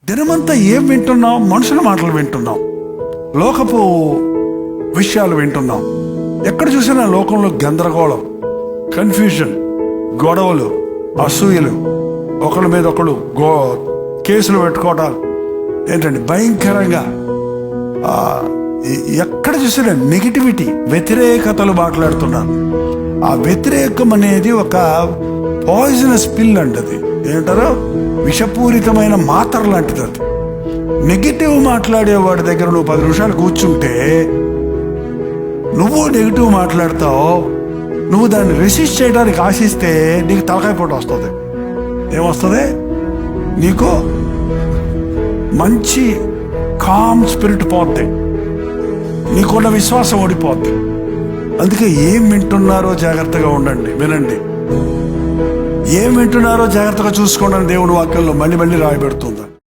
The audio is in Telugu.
దినమంతా ఏం వింటున్నాం? మనుషుల మాటలు వింటున్నాం, లోకపు విషయాలు వింటున్నాం. ఎక్కడ చూసినా లోకంలో గందరగోళం, కన్ఫ్యూజన్, గొడవలు, అసూయలు, ఒకళ్ళ మీద ఒకళ్ళు కేసులు పెట్టుకోవటాలు, ఏంటండి భయంకరంగా ఎక్కడ చూసినా నెగిటివిటీ, వ్యతిరేకతలు మాట్లాడుతున్నారు. ఆ వ్యతిరేకం అనేది ఒక పాయిజనస్ పిల్ అండి. అది ఏంటారో విషపూరితమైన మాత్ర లాంటిది. అది నెగిటివ్ మాట్లాడే వాడి దగ్గర నువ్వు 10 నిమిషాలు కూర్చుంటే నువ్వు నెగిటివ్ మాట్లాడతావు. నువ్వు దాన్ని రెసిస్ట్ చేయడానికి ఆశిస్తే నీకు తలకాయ పోటు వస్తుంది. ఏమొస్తుంది? నీకు మంచి కామ్ స్పిరిట్ పోద్ది, నీకున్న విశ్వాసం ఓడిపోద్ది. అందుకే ఏం వింటున్నారో జాగ్రత్తగా ఉండండి, వినండి. ఏం వింటున్నారో జాగ్రత్తగా చూసుకోండి. దేవుడు వాక్యంలో మళ్ళీ రాయబెడుతుంది.